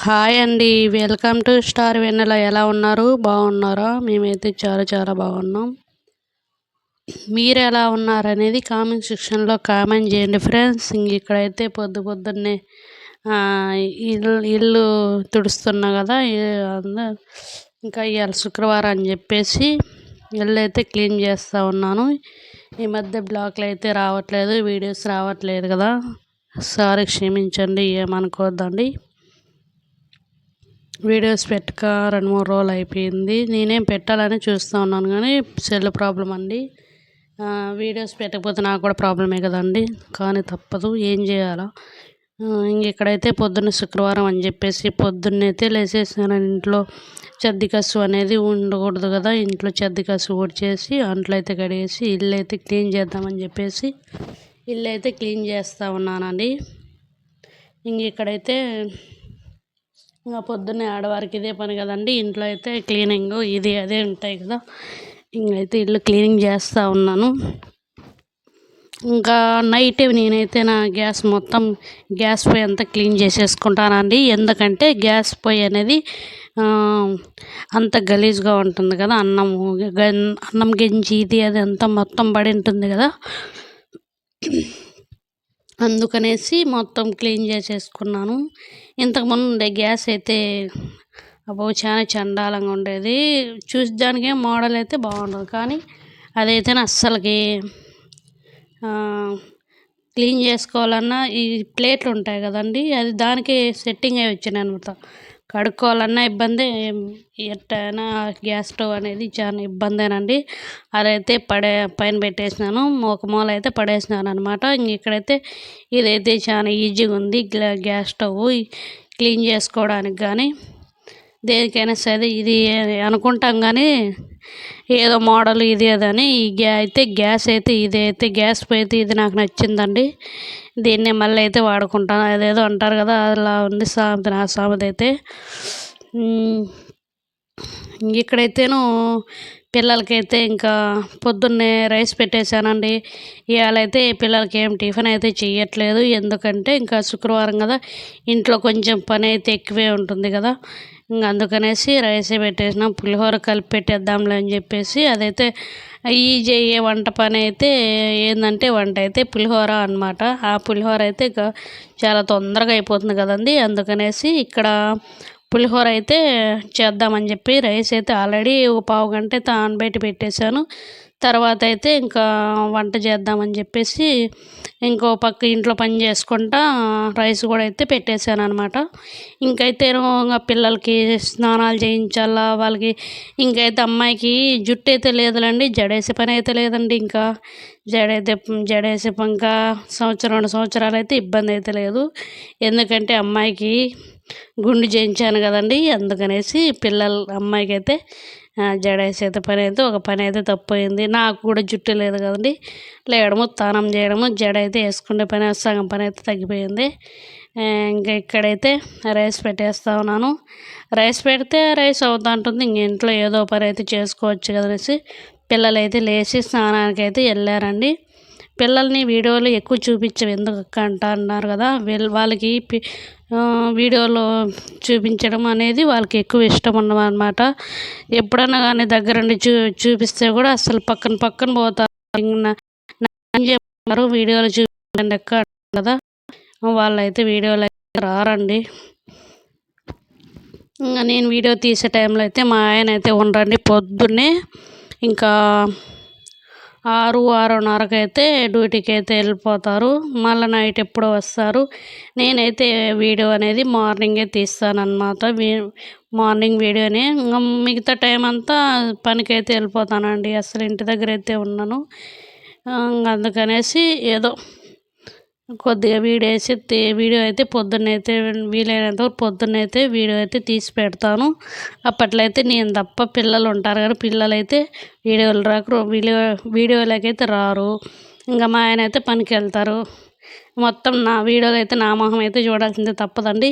Hi అండి. Welcome to star వెన్నెల. ఎలా ఉన్నారు? బాగున్నారా? మేమైతే చాలా చాలా బాగున్నాం. మీరు ఎలా ఉన్నారనేది కామెంట్ సెక్షన్లో కామెంట్ చేయండి ఫ్రెండ్స్. ఇక్కడైతే పొద్దున్నే ఇల్లు తుడుస్తున్నా కదా. ఇంకా ఇవాళ శుక్రవారం అని చెప్పేసి ఇల్లు అయితే క్లీన్ చేస్తూ ఉన్నాను. ఈ మధ్య బ్లాగ్లు అయితే రావట్లేదు, వీడియోస్ రావట్లేదు కదా. సారీ, క్షమించండి, ఏమనుకోవద్దండి. వీడియోస్ పెట్టక 2-3 రోజులు అయిపోయింది. నేనేం పెట్టాలని చూస్తూ ఉన్నాను కానీ సెల్ ప్రాబ్లం అండి. వీడియోస్ పెట్టకపోతే నాకు కూడా ప్రాబ్లమే కదండి. కానీ తప్పదు, ఏం చేయాలా. ఇక్కడైతే పొద్దున్న శుక్రవారం అని చెప్పేసి పొద్దున్నైతే లేసేసాను. ఇంట్లో చెద్ది కసు అనేది ఉండకూడదు కదా. ఇంట్లో చెద్ది కసు ఊడ్చేసి అంట్లు అయితే కడిగేసి ఇల్లు అయితే క్లీన్ చేద్దామని చెప్పేసి ఇల్లు అయితే క్లీన్ చేస్తూ ఉన్నానండి. ఇక్కడైతే ఇంకా పొద్దున్నే ఆడవారికి ఇదే పని కదండి. ఇంట్లో అయితే క్లీనింగ్ ఇది అదే ఉంటాయి కదా. ఇంకైతే ఇల్లు క్లీనింగ్ చేస్తూ ఉన్నాను. ఇంకా నైట్ నేనైతే నా గ్యాస్ పొయ్యి అంతా క్లీన్ చేసేసుకుంటానండి. ఎందుకంటే గ్యాస్ పొయ్యి అనేది అంత గలీజ్గా ఉంటుంది కదా. అన్నం గెంజి ఇది అది అంతా మొత్తం పడి ఉంటుంది కదా. అందుకనేసి మొత్తం క్లీన్ చేసేసుకున్నాను. ఇంతకుముందు ఉండే గ్యాస్ అయితే చాలా చండాలంగా ఉండేది. చూసడానికే మోడల్ అయితే బాగుండదు, కానీ అదైతే అస్సలకి క్లీన్ చేసుకోవాలన్నా ఈ ప్లేట్లు ఉంటాయి కదండి, అది దానికి సెట్టింగ్ అయి వచ్చినాయి అనమాట. కడుక్కోవాలన్నా ఇబ్బంది, ఎట్టైనా గ్యాస్ స్టవ్ అనేది చాలా ఇబ్బందేనండి. అదైతే పైన పెట్టేసినాను, ఒక మూల అయితే పడేసినాను అనమాట. ఇక్కడైతే ఇదైతే చాలా ఈజీగా ఉంది. గ్యాస్ స్టవ్ క్లీన్ చేసుకోవడానికి కానీ దేనికైనా సరే ఇది అనుకుంటాం కానీ ఏదో మోడల్ ఇది అదని గ్యాస్ అయితే ఇదైతే గ్యాస్ పొయ్యి అయితే ఇది నాకు నచ్చిందండి. దీన్నే మళ్ళీ అయితే వాడుకుంటాను. అదేదో అంటారు కదా, అలా ఉంది సామెత. నా సామెత అయితే ఇక్కడైతేను పిల్లలకైతే ఇంకా పొద్దున్నే రైస్ పెట్టేశానండి. ఇవాళైతే పిల్లలకి ఏం టిఫిన్ అయితే చేయట్లేదు. ఎందుకంటే ఇంకా శుక్రవారం కదా, ఇంట్లో కొంచెం పని అయితే ఎక్కువే ఉంటుంది కదా. అందుకనేసి రైసే పెట్టేసినాం. పులిహోర కలిపి పెట్టేద్దాంలే అని చెప్పేసి అదైతే ఈజీ అయ్యే వంట పని అయితే ఏంటంటే వంట అయితే పులిహోర అనమాట. ఆ పులిహోర అయితే చాలా తొందరగా అయిపోతుంది కదండి. అందుకనేసి ఇక్కడ పులిహోర అయితే చేద్దామని చెప్పి రైస్ అయితే ఆల్రెడీ ఒక పావు గంట అయితే ఆనబెట్టి పెట్టేశాను. తర్వాత అయితే ఇంకా వంట చేద్దామని చెప్పేసి ఇంకో పక్క ఇంట్లో పని చేసుకుంటా రైస్ కూడా అయితే పెట్టేశాను అనమాట. ఇంకైతే ఇంకా పిల్లలకి స్నానాలు చేయించాలా వాళ్ళకి. ఇంకైతే అమ్మాయికి జుట్టు అయితే లేదులేండి, జడేసే పని అయితే లేదండి. ఇంకా జడేసే ఇంకా 1-2 సంవత్సరాలు అయితే ఇబ్బంది అయితే లేదు. ఎందుకంటే అమ్మాయికి గుండు చేయించాను కదండి. అందుకనేసి అమ్మాయికి అయితే జడేసే పని అయితే ఒక పని అయితే తప్పోయింది. నాకు కూడా జుట్టు లేదు కదండి, లేయడము స్నానం చేయడము జడ అయితే వేసుకునే పని సగం పని అయితే తగ్గిపోయింది. ఇంకా ఇక్కడైతే రైస్ పెట్టేస్తా ఉన్నాను. రైస్ పెడితే రైస్ అవుతా ఉంటుంది. ఇంట్లో ఏదో పని అయితే చేసుకోవచ్చు కదనేసి పిల్లలు అయితే లేచి స్నానానికి అయితే వెళ్ళారండి. పిల్లల్ని వీడియోలు ఎక్కువ చూపించవు ఎందుకు అన్నారు కదా. వాళ్ళకి వీడియోలో చూపించడం అనేది వాళ్ళకి ఎక్కువ ఇష్టం ఉన్నదన్నమాట. ఎప్పుడైనా కానీ దగ్గరుండి చూపిస్తే కూడా అసలు పక్కన పోతారు. వీడియోలు చూపించండి ఎక్క కదా, వాళ్ళైతే వీడియోలు అయితే రారండి. ఇంకా నేను వీడియో తీసే టైంలో అయితే మా ఆయన అయితే ఉండరండి. పొద్దున్నే ఇంకా 6-6:30 అయితే డ్యూటీకి అయితే వెళ్ళిపోతారు. మళ్ళీ నైట్ ఎప్పుడో వస్తారు. నేనైతే వీడియో అనేది మార్నింగే తీస్తానన్నమాట. మార్నింగ్ వీడియోనే. ఇంకా మిగతా టైం అంతా పనికైతే వెళ్ళిపోతానండి. అసలు ఇంటి దగ్గర అయితే ఉన్నాను. అందుకనేసి ఏదో కొద్దిగా వీడియో అయితే పొద్దున్నైతే వీలైనంత పొద్దున్నైతే వీడియో అయితే తీసి పెడతాను. అప్పట్లో అయితే నేను తప్ప పిల్లలు ఉంటారు కానీ పిల్లలైతే వీడియోలకైతే రారు. ఇంకా మా ఆయన అయితే పనికి వెళ్తారు. మొత్తం నా వీడియోలో అయితే నా మొహం అయితే చూడాల్సిందే, తప్పదండి.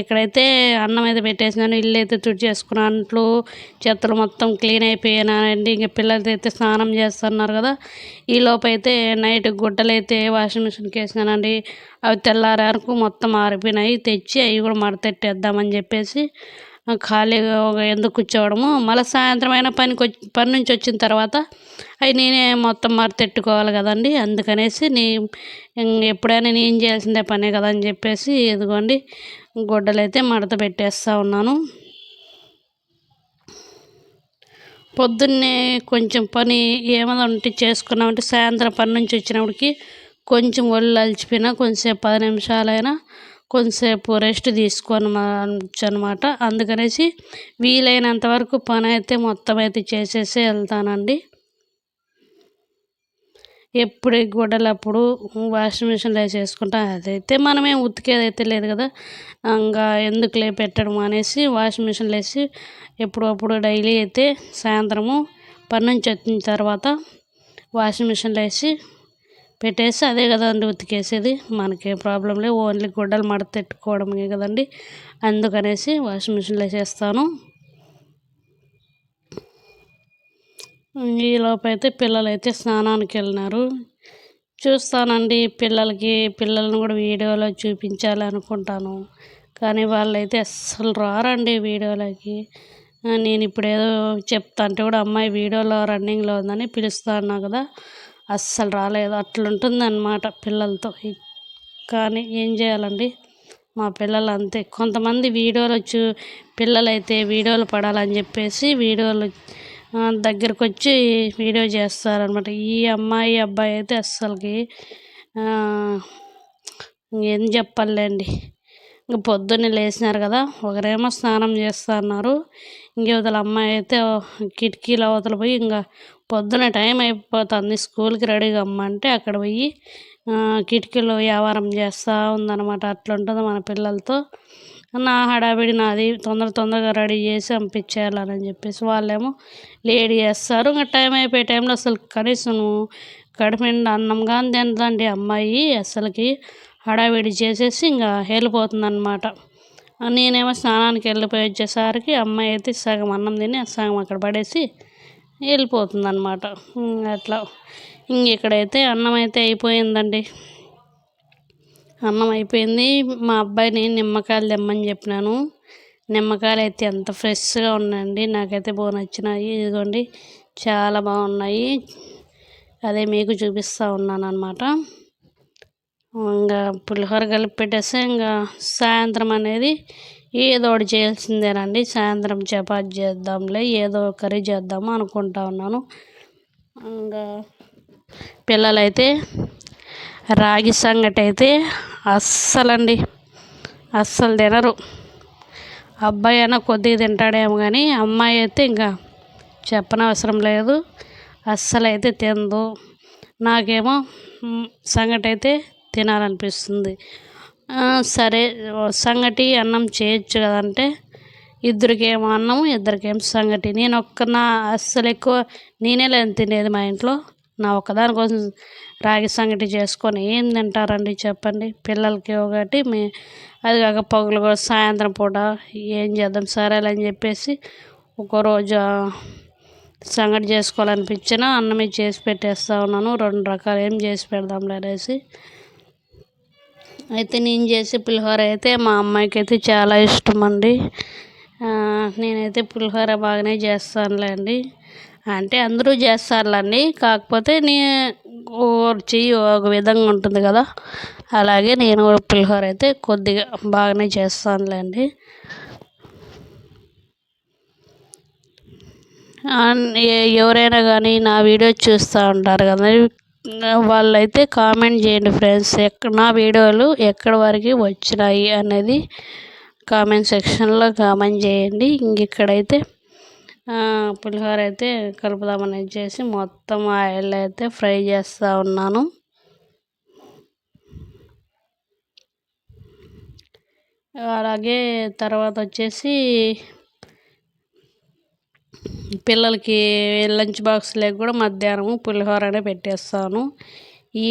ఇక్కడైతే అన్నం అయితే పెట్టేసినాను, ఇల్లు అయితే తుడిచేసుకున్నాను, అంట్లు చెత్తలు మొత్తం క్లీన్ అయిపోయినాయండి. ఇంక పిల్లలతో అయితే స్నానం చేస్తున్నారు కదా, ఈ లోపు అయితే నైట్ గుడ్డలు అయితే వాషింగ్ మిషన్కి వేసినానండి. అవి తెల్లారే వరకు మొత్తం ఆరిపోయినాయి, తెచ్చి అవి కూడా మడతెట్టేద్దామని చెప్పేసి ఖాళీగా ఎందుకు కూర్చోవడము, మళ్ళీ సాయంత్రం అయినా పని నుంచి వచ్చిన తర్వాత అవి నేనే మొత్తం మడతెట్టుకోవాలి కదండి. అందుకనేసి ఎప్పుడైనా నేను చేయాల్సిందే పనే కదా అని చెప్పేసి ఇదిగోండి గుడ్డలు అయితే మడత పెట్టేస్తూ ఉన్నాను. పొద్దున్నే కొంచెం పని ఏమైనా ఉంటే చేసుకున్నామంటే సాయంత్రం పని నుంచి వచ్చినప్పటికి కొంచెం ఒళ్ళు అలసిపోయినా కొంచెంసేపు 10 నిమిషాలైనా కొంచెంసేపు రెస్ట్ తీసుకొని అనమాట. అందుకనేసి వీలైనంత వరకు పని అయితే మొత్తం అయితే చేసేసి వెళ్తానండి. ఎప్పుడు గుడ్డలు అప్పుడు వాషింగ్ మిషన్లో వేసేసుకుంటా, అదైతే మనమేం ఉతికేదైతే లేదు కదా, ఇంకా ఎందుకులే పెట్టడం అనేసి వాషింగ్ మిషన్లో వేసి ఎప్పుడప్పుడు డైలీ అయితే సాయంత్రము పని నుంచి వచ్చిన తర్వాత వాషింగ్ మిషన్లో వేసి పెట్టేసి అదే కదండి ఉతికేసేది, మనకే ప్రాబ్లం లేదు, ఓన్లీ గుడ్డలు మడతెట్టుకోవడమే కదండి. అందుకనేసి వాషింగ్ మిషన్లో వేసేస్తాను. ఈలోపు అయితే పిల్లలు అయితే స్నానానికి వెళ్ళినారు. చూస్తానండి పిల్లల్ని కూడా వీడియోలో చూపించాలి అనుకుంటాను, కానీ వాళ్ళైతే అస్సలు రారండి వీడియోలోకి. నేను ఇప్పుడు ఏదో చెప్తా అంటే కూడా అమ్మాయి వీడియోలో రన్నింగ్లో ఉందని పిలుస్తా అన్నా కదా, అస్సలు రాలేదు. అట్లుంటుంది అన్నమాట పిల్లలతో. కానీ ఏం చేయాలండి, మా పిల్లలు అంతే. కొంతమంది పిల్లలైతే వీడియోలు పడాలని చెప్పేసి వీడియోలు దగ్గరకు వచ్చి వీడియో చేస్తారనమాట. ఈ అబ్బాయి అయితే అస్సలకి ఏం చెప్పాలండి. ఇంక పొద్దున్నే లేచినారు కదా, ఒకరేమో స్నానం చేస్తా అన్నారు, ఇంకొకరు అమ్మాయి అయితే కిటికీల అవతల పోయి ఇంకా పొద్దున టైం అయిపోతుంది స్కూల్కి రెడీగా అమ్మంటే అక్కడ పోయి కిటికీలో వ్యాపారం చేస్తూ ఉందన్నమాట. అట్లుంటుంది మన పిల్లలతో. నా హడావిడి నాది, తొందరగా రెడీ చేసి పంపించేయాలని చెప్పేసి వాళ్ళేమో లేట్ చేస్తారు. ఇంకా టైం అయిపోయే టైంలో అసలు కనీసం కడుపు నిండా అన్నం కానీ తినదండి అమ్మాయి. అసలుకి హడావిడి చేసేసి ఇంకా వెళ్ళిపోతుందన్నమాట. నేనేమో స్నానానికి వెళ్ళిపోయి వచ్చేసరికి అమ్మాయి అయితే సగం అన్నం తిని సగం అక్కడ పడేసి వెళ్ళిపోతుందన్నమాట. అట్లా ఇక్కడైతే అన్నం అయితే అయిపోయిందండి. అన్నం అయిపోయింది. మా అబ్బాయిని నిమ్మకాయలు తెమ్మని చెప్పినాను. నిమ్మకాయలు అయితే ఎంత ఫ్రెష్గా ఉన్నాయండి, నాకైతే బాగా నచ్చినాయి. ఇదిగోండి చాలా బాగున్నాయి, అదే మీకు చూపిస్తూ ఉన్నాను అనమాట. ఇంకా పులిహోర కలిపి పెట్టేస్తే ఇంకా సాయంత్రం అనేది ఏదో ఒకటి చేయాల్సిందేనండి. సాయంత్రం చపాతి చేద్దాంలే, ఏదో కర్రీ చేద్దాము అనుకుంటా ఉన్నాను. ఇంకా పిల్లలైతే రాగి సంగటి అయితే అస్సలు తినరు. అబ్బాయి అయినా కొద్దిగా తింటాడేమో కానీ అమ్మాయి అయితే ఇంకా చెప్పనవసరం లేదు, అస్సలు అయితే తినదు. నాకేమో సంగటి అయితే తినాలనిపిస్తుంది. సరే సంగటి అన్నం చేయొచ్చు కదంటే ఇద్దరికేమో అన్నము ఇద్దరికేమో సంగటి. అస్సలు ఎక్కువ నేనే లేదు తినేది మా ఇంట్లో. నా ఒక్కదాని కోసం రాగి సంగటి చేసుకొని ఏం తింటారండి చెప్పండి. పిల్లలకి ఒకటి అది కాక పగులు కూడా సాయంత్రం పూట ఏం చేద్దాం సరేలే అని చెప్పేసి ఒకరోజు సంగటి చేసుకోవాలనిపించిన అన్నమే చేసి పెట్టేస్తూ ఉన్నాను. 2 రకాలు ఏం చేసి పెడదాంలే అనేసి అయితే నేను చేసే పులిహోర అయితే మా అమ్మాయికి అయితే చాలా ఇష్టం అండి. నేనైతే పులిహోర బాగానే చేస్తానులే అండి, అంటే అందరూ చేస్తారులేండి, కాకపోతే చెయ్యి ఒక విధంగా ఉంటుంది కదా, అలాగే నేను కూడా పులిహోర అయితే కొద్దిగా బాగానే చేస్తానులేండి. ఎవరైనా కానీ నా వీడియో చూస్తూ ఉంటారు కదా, వాళ్ళైతే కామెంట్ చేయండి ఫ్రెండ్స్, నా వీడియోలు ఎక్కడి వరకు వచ్చినాయి అనేది కామెంట్ సెక్షన్లో కామెంట్ చేయండి. ఇక్కడైతే పులిహోర అయితే కలుపుదామని చేసి మొత్తం ఆయిల్ అయితే ఫ్రై చేస్తూ ఉన్నాను. అలాగే తర్వాత వచ్చేసి పిల్లలకి లంచ్ బాక్స్లోకి కూడా మధ్యాహ్నం పులిహోరనే పెట్టేస్తాను.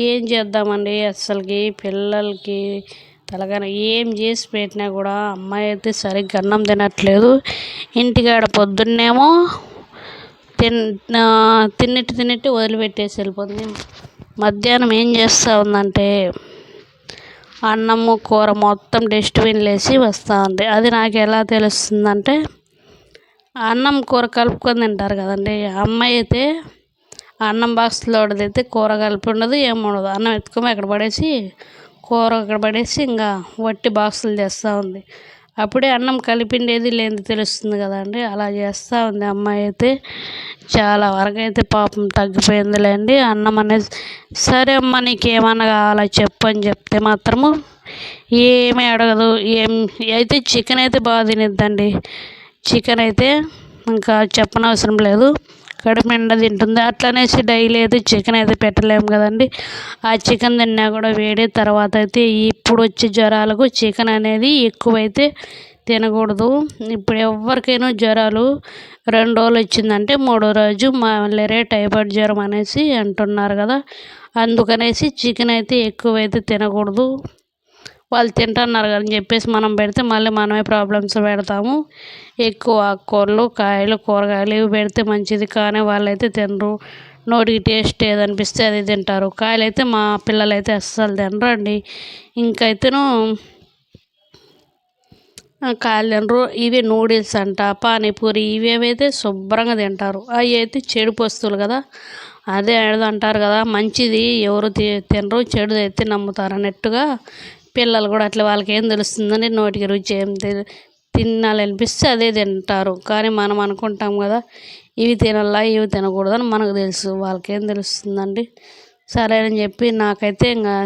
ఏం చేద్దామండి అస్సలకి పిల్లలకి తెలంగాణ ఏం చేసి పెట్టినా కూడా అమ్మాయి అయితే సరిగ్గా అన్నం తినట్లేదు. ఇంటికాడ పొద్దున్నేమో తిన్నట్టు వదిలిపెట్టేసి వెళ్ళిపోతుంది. మధ్యాహ్నం ఏం చేస్తూ ఉందంటే అన్నము కూర మొత్తం డస్ట్బిన్లో వేసి వస్తూ ఉంది. అది నాకు ఎలా తెలుస్తుందంటే అన్నం కూర కలుపుకొని తింటారు కదండి. అమ్మాయి అయితే అన్నం బాక్స్లో అయితే కూర కలిపి ఉండదు, ఏముండదు. అన్నం ఎత్తుకొని అక్కడ పడేసి కూర అక్కడ పడేసి ఇంకా వట్టి బాక్సులు చేస్తూ ఉంది. అప్పుడే అన్నం కలిపిండేది లేనిది తెలుస్తుంది కదండి. అలా చేస్తూ ఉంది అమ్మాయి అయితే. చాలా వరకు అయితే పాపం తగ్గిపోయిందిలేండి అన్నం అనేది. సరే అమ్మ నీకేమన్నా కావాలా చెప్పు అని చెప్తే మాత్రము ఏమీ అడగదు. అయితే చికెన్ అయితే బాగా తినిద్దండి. చికెన్ అయితే ఇంకా చెప్పనవసరం లేదు, కడుపు నిండా తింటుంది. అట్లనేసి డైలీ అయితే చికెన్ అయితే పెట్టలేము కదండి. ఆ చికెన్ తిన్నా కూడా వేడి. తర్వాత అయితే ఇప్పుడు వచ్చే జ్వరాలకు చికెన్ అనేది ఎక్కువైతే తినకూడదు. ఇప్పుడు ఎవరికైనా జ్వరాలు 2 రోజులు వచ్చిందంటే 3వ రోజు మలేరియా టైఫాయిడ్ జ్వరం అనేసి అంటున్నారు కదా. అందుకనేసి చికెన్ అయితే ఎక్కువైతే తినకూడదు. వాళ్ళు తింటున్నారు కదా అని చెప్పేసి మనం పెడితే మళ్ళీ మనమే ప్రాబ్లమ్స్ పెడతాము. ఎక్కువ ఆకుకూరలు, కాయలు, కూరగాయలు ఇవి పెడితే మంచిది. కానీ వాళ్ళైతే తినరు. నోటికి టేస్ట్ ఏదనిపిస్తే అది తింటారు. కాయలు అయితే మా పిల్లలైతే అస్సలు తినరండి. ఇంకైతేను కాయలు తినరు. ఇవి నూడిల్స్ అంట, పానీపూరి ఇవేవైతే శుభ్రంగా తింటారు. అవి అయితే చెడు వస్తువులు కదా. అదే ఏదో అంటారు కదా, మంచిది ఎవరు తినరు, చెడు అయితే నమ్ముతారు అన్నట్టుగా పిల్లలు కూడా అట్లా. వాళ్ళకి ఏం తెలుస్తుందని నోటికి రుచి ఏం తినాలనిపిస్తే అదే తింటారు. కానీ మనం అనుకుంటాం కదా ఇవి తినాలా ఇవి తినకూడదని. మనకు తెలుసు, వాళ్ళకేం తెలుస్తుందండి. సరే అని చెప్పి నాకైతే ఇంకా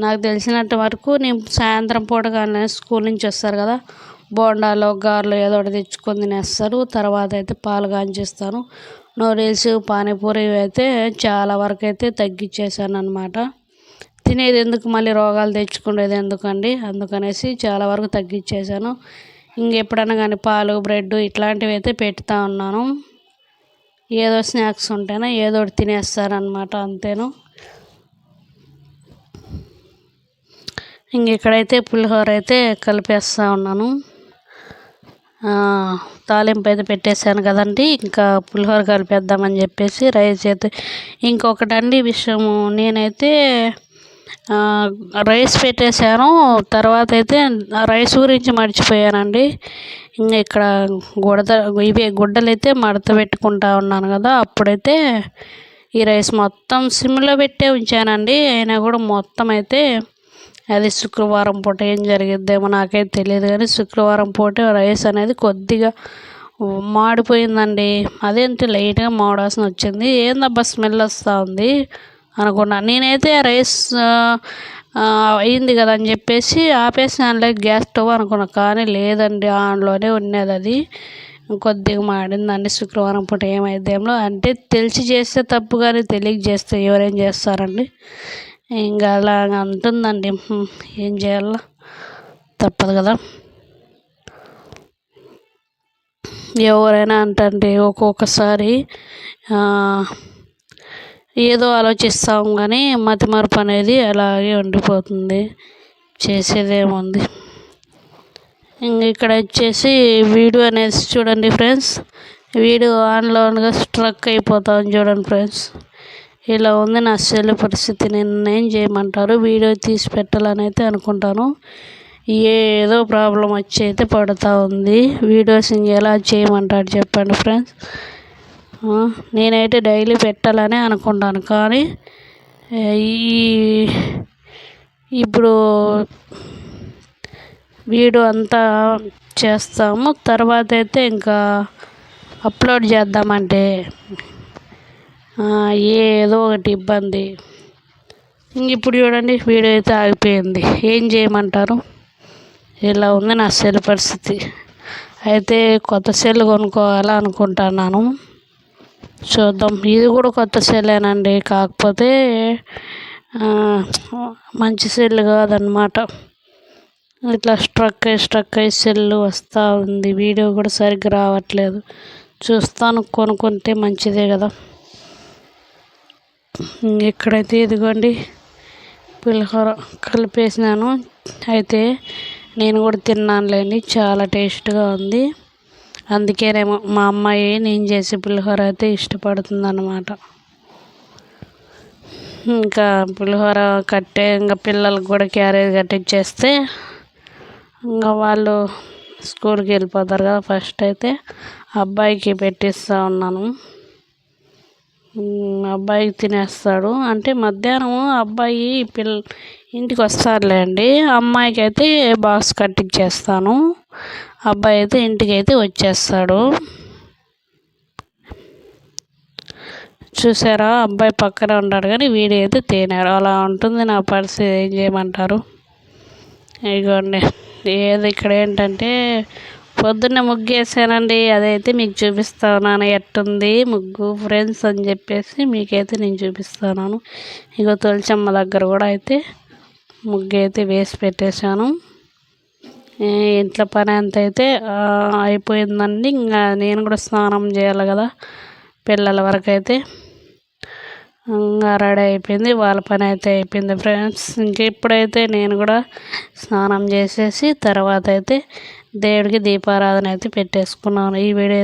నాకు తెలిసినంత వరకు నేను సాయంత్రం పూట కానీ స్కూల్ నుంచి వస్తారు కదా, బోండాలు గారెలు ఏదో ఒకటి తెచ్చుకొని తినేస్తారు. తర్వాత అయితే పాలు కాంచిస్తాను. నూడిల్స్, పానీపూరి ఇవి అయితే చాలా వరకు అయితే తగ్గించేసాను అనమాట. తినేది ఎందుకు, మళ్ళీ రోగాలు తెచ్చుకునేది ఎందుకండి. అందుకనేసి చాలా వరకు తగ్గించేసాను. ఇంకెప్పుడన్నా కానీ పాలు, బ్రెడ్ ఇట్లాంటివి అయితే పెడతా ఉన్నాను. ఏదో స్నాక్స్ ఉంటేనే ఏదో ఒకటి తినేస్తారనమాట, అంతేను. ఇక్కడైతే పులిహోర అయితే కలిపేస్తూ ఉన్నాను. తాలింపు అయితే పెట్టేశాను కదండి. ఇంకా పులిహోర కలిపేద్దామని చెప్పేసి రైస్ అయితే ఇంకొకటండి విషయము, నేనైతే రైస్ పెట్టేశాను. తర్వాత అయితే రైస్ గురించి మర్చిపోయానండి. ఇంకా ఇక్కడ గుడ్డలు అయితే మడత పెట్టుకుంటా ఉన్నాను కదా. అప్పుడైతే ఈ రైస్ మొత్తం సిమ్లో పెట్టే ఉంచానండి. అయినా కూడా మొత్తం అయితే అది శుక్రవారం పూట ఏం జరిగిద్దేమో నాకైతే తెలియదు. కానీ శుక్రవారం పూట రైస్ అనేది కొద్దిగా మాడిపోయిందండి. అదేంటి లైట్గా మాడాల్సిన వచ్చింది. ఏందబ్బా స్మెల్ వస్తూ ఉంది అనుకున్నాను. నేనైతే రైస్ అయింది కదా అని చెప్పేసి ఆపేసానులే గ్యాస్ స్టవ్ అనుకున్నాను. కానీ లేదండి, ఆన్లోనే ఉన్నది. అది కొద్దిగా మాడిందండి. శుక్రవారం పూట ఏమైద్దేమో. అంటే తెలిసి చేస్తే తప్పు, కానీ తెలియక చేస్తే ఎవరేం చేస్తారండి. ఇంకా అలా అంటుందండి. ఏం చేయాలో తప్పదు కదా. ఎవరైనా అంటే ఒక్కొక్కసారి ఏదో ఆలోచిస్తాం కానీ మతిమరుపు అనేది అలాగే ఉండిపోతుంది. చేసేదేముంది. ఇక్కడ వచ్చేసి వీడియో అనేది చూడండి ఫ్రెండ్స్. వీడియో ఆన్గా స్ట్రక్ అయిపోతాం చూడండి ఫ్రెండ్స్. ఇలా ఉంది నా సెల్ పరిస్థితి. ఏం చేయమంటారు, వీడియో తీసి పెట్టాలని అయితే అనుకుంటాను. ఏదో ప్రాబ్లం వచ్చి అయితే పడుతూ ఉంది. వీడియోస్ ఎలా చేయమంటారు చెప్పండి ఫ్రెండ్స్. నేనైతే డైలీ పెట్టాలని అనుకుంటాను. కానీ ఇప్పుడు వీడియో అంతా చేస్తాము, తర్వాత అయితే ఇంకా అప్లోడ్ చేద్దామంటే ఏదో ఒకటి ఇబ్బంది. ఇప్పుడు చూడండి వీడియో అయితే ఆగిపోయింది. ఏం చేయమంటారు. ఇలా ఉంది నా సెల్ పరిస్థితి. అయితే కొత్త సెల్ కొనుక్కోవాలా అనుకుంటున్నాను. చూద్దాం. ఇది కూడా కొత్త సెల్లేనండి, కాకపోతే మంచి సెల్ కాదనమాట. ఇట్లా స్ట్రక్ అయ్యి సెల్ వస్తూ ఉంది. వీడియో కూడా సరిగ్గా రావట్లేదు. చూస్తాను, కొనుక్కుంటే మంచిదే కదా. ఇక్కడైతే ఇదిగోండి పులిహోర కలిపేసినాను. అయితే నేను కూడా తిన్నానులేండి, చాలా టేస్ట్గా ఉంది. అందుకేనేమో మా అమ్మాయి నేను చేసే పులిహోర అయితే ఇష్టపడుతుంది అన్నమాట. ఇంకా పులిహోర ఇంకా పిల్లలకు కూడా క్యారేజ్ కట్టించేస్తే ఇంకా వాళ్ళు స్కూల్కి వెళ్ళిపోతారు కదా. ఫస్ట్ అయితే అబ్బాయికి పెట్టిస్తూ ఉన్నాను. అబ్బాయికి తినేస్తాడు. అంటే మధ్యాహ్నం అబ్బాయి ఇంటికి వస్తారులే అండి. అమ్మాయికి అయితే బాక్స్ కట్టించేస్తాను. అబ్బాయి అయితే ఇంటికి అయితే వచ్చేస్తాడు. చూసారా, అబ్బాయి పక్కన ఉన్నాడు కానీ వీడియో అయితే తినాడు. అలా ఉంటుంది నా పరిస్థితి. ఏం చేయమంటారు? ఇదిగోండి, ఏది ఇక్కడ ఏంటంటే పొద్దున్నే ముగ్గు వేసానండి. అదైతే మీకు చూపిస్తున్నాను ఎట్టుంది ముగ్గు ఫ్రెండ్స్ అని చెప్పేసి మీకైతే నేను చూపిస్తున్నాను. ఇగో తులసమ్మ దగ్గర కూడా అయితే ముగ్గు అయితే వేసి పెట్టేశాను. ఇంట్లో పని అంత అయితే అయిపోయిందండి. ఇంకా నేను కూడా స్నానం చేయాలి కదా. పిల్లల వరకు అయితే ఇంకా రెడీ అయిపోయింది. వాళ్ళ పని అయితే అయిపోయింది ఫ్రెండ్స్. ఇంక ఇప్పుడైతే నేను కూడా స్నానం చేసేసి తర్వాత అయితే దేవుడికి దీపారాధన అయితే పెట్టేసుకున్నాను. ఈ వీడియో